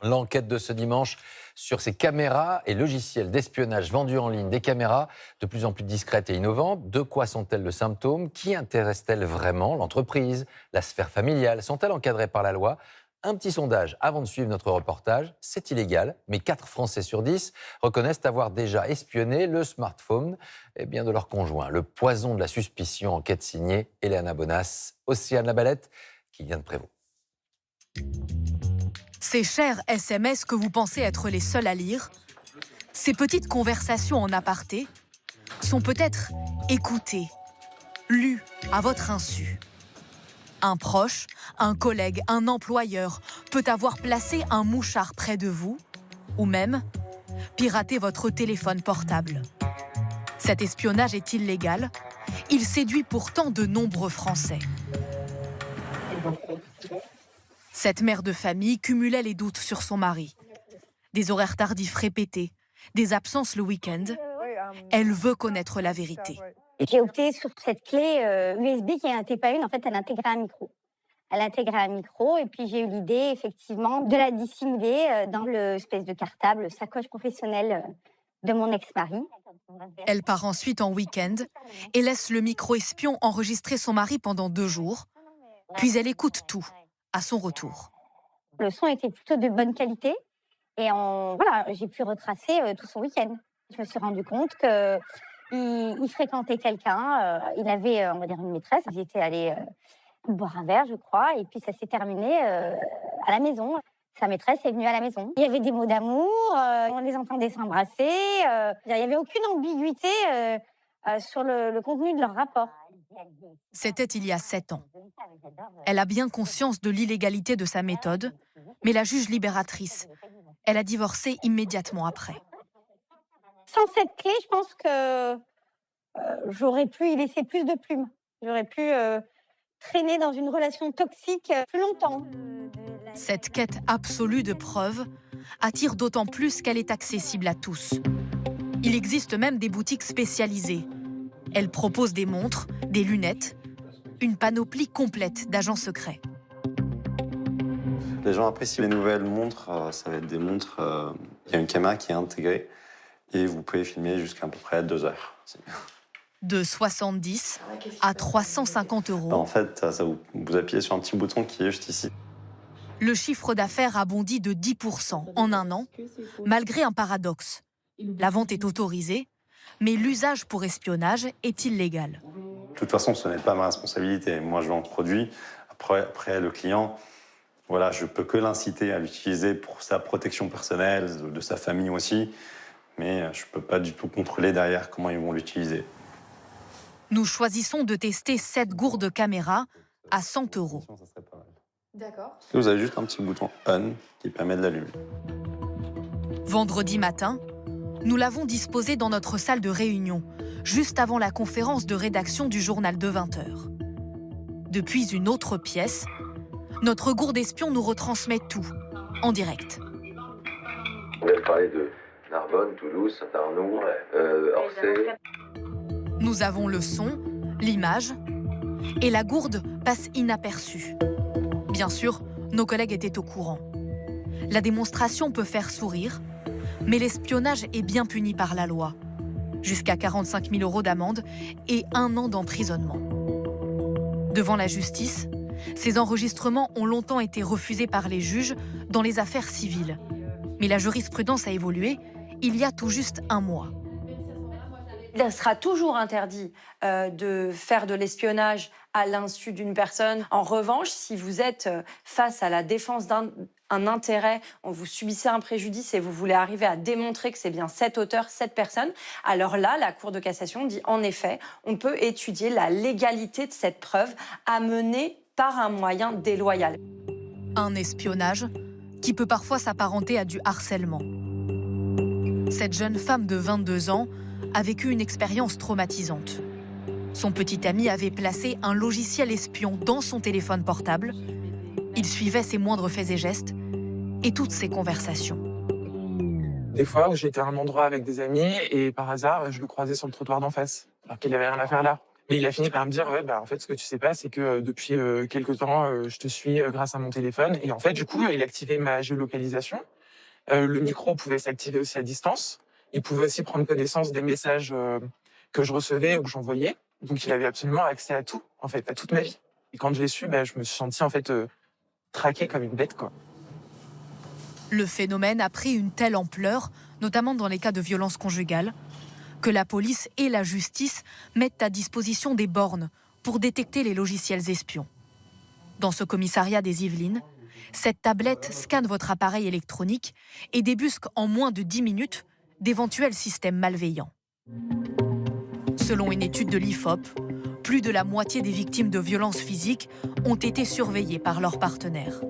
L'enquête de ce dimanche sur ces caméras et logiciels d'espionnage vendus en ligne, des caméras de plus en plus discrètes et innovantes. De quoi sont-elles le symptôme? Qui intéressent-elles vraiment? L'entreprise? La sphère familiale? Sont-elles encadrées par la loi? Un petit sondage avant de suivre notre reportage. C'est illégal, mais 4 Français sur 10 reconnaissent avoir déjà espionné le smartphone de leur conjoint. Le poison de la suspicion, enquête signée Eliana Bonas, Océane Labalette, qui vient de Prévost. Ces chers SMS que vous pensez être les seuls à lire, ces petites conversations en aparté, sont peut-être écoutées, lues à votre insu. Un proche, un collègue, un employeur peut avoir placé un mouchard près de vous ou même pirater votre téléphone portable. Cet espionnage est illégal. Il séduit pourtant de nombreux Français. Cette mère de famille cumulait les doutes sur son mari. Des horaires tardifs répétés, des absences le week-end. Elle veut connaître la vérité. J'ai opté sur cette clé USB qui n'était pas une, en fait, elle intégrait un micro. Elle intégrait un micro et puis j'ai eu l'idée, effectivement, de la dissimuler dans l'espèce de cartable, sacoche professionnelle de mon ex-mari. Elle part ensuite en week-end et laisse le micro espion enregistrer son mari pendant 2 jours. Puis elle écoute tout à son retour. Le son était plutôt de bonne qualité et j'ai pu retracer tout son week-end. Je me suis rendu compte qu'il fréquentait quelqu'un, il avait, on va dire, une maîtresse. Ils étaient allés boire un verre, je crois, et puis ça s'est terminé à la maison. Sa maîtresse est venue à la maison. Il y avait des mots d'amour, on les entendait s'embrasser. Il n'y avait aucune ambiguïté sur le contenu de leur rapport. C'était il y a 7 ans. Elle a bien conscience de l'illégalité de sa méthode, mais la juge libératrice, elle a divorcé immédiatement après. Sans cette clé, je pense que j'aurais pu y laisser plus de plumes. J'aurais pu traîner dans une relation toxique plus longtemps. Cette quête absolue de preuves attire d'autant plus qu'elle est accessible à tous. Il existe même des boutiques spécialisées. Elles proposent des montres, des lunettes, une panoplie complète d'agents secrets. Les gens apprécient les nouvelles montres. Ça va être des montres, il y a une caméra qui est intégrée et vous pouvez filmer jusqu'à peu près 2 heures. De 70 à 350 euros. En fait, vous appuyez sur un petit bouton qui est juste ici. Le chiffre d'affaires a bondi de 10% en 1 an, malgré un paradoxe. La vente est autorisée, mais l'usage pour espionnage est illégal. De toute façon, ce n'est pas ma responsabilité. Moi, je vends le produit. Après le client, voilà, je peux que l'inciter à l'utiliser pour sa protection personnelle, de sa famille aussi. Mais je ne peux pas du tout contrôler derrière comment ils vont l'utiliser. Nous choisissons de tester 7 gourdes caméra à 100 euros. D'accord. Vous avez juste un petit bouton on qui permet de l'allumer. Vendredi matin, nous l'avons disposé dans notre salle de réunion, juste avant la conférence de rédaction du journal de 20h. Depuis une autre pièce, notre gourde espion nous retransmet tout, en direct. On va parler de Narbonne, Toulouse, Saint-Arnoux, Orsay. Nous avons le son, l'image, et la gourde passe inaperçue. Bien sûr, nos collègues étaient au courant. La démonstration peut faire sourire, mais l'espionnage est bien puni par la loi. Jusqu'à 45 000 euros d'amende et 1 an d'emprisonnement. Devant la justice, ces enregistrements ont longtemps été refusés par les juges dans les affaires civiles. Mais la jurisprudence a évolué il y a tout juste 1 mois. Il sera toujours interdit de faire de l'espionnage à l'insu d'une personne. En revanche, si vous êtes face à la défense d'un intérêt, vous subissez un préjudice et vous voulez arriver à démontrer que c'est bien cet auteur, cette personne, alors là, la Cour de cassation dit en effet, on peut étudier la légalité de cette preuve amenée par un moyen déloyal. Un espionnage qui peut parfois s'apparenter à du harcèlement. Cette jeune femme de 22 ans a vécu une expérience traumatisante. Son petit ami avait placé un logiciel espion dans son téléphone portable. Il suivait ses moindres faits et gestes et toutes ses conversations. Des fois, j'étais à un endroit avec des amis et par hasard, je le croisais sur le trottoir d'en face, alors qu'il n'avait rien à faire là. Et il a fini par me dire, en fait, ce que tu sais pas, c'est que depuis quelques temps, je te suis grâce à mon téléphone. Et en fait, du coup, il a activé ma géolocalisation. Le micro pouvait s'activer aussi à distance. Il pouvait aussi prendre connaissance des messages que je recevais ou que j'envoyais. Donc il avait absolument accès à tout, en fait, à toute ma vie. Et quand je l'ai su, je me suis senti en fait traqué comme une bête, quoi. Le phénomène a pris une telle ampleur, notamment dans les cas de violence conjugale, que la police et la justice mettent à disposition des bornes pour détecter les logiciels espions. Dans ce commissariat des Yvelines, cette tablette scanne votre appareil électronique et débusque en moins de 10 minutes d'éventuels systèmes malveillants. Selon une étude de l'IFOP, plus de la moitié des victimes de violences physiques ont été surveillées par leurs partenaires.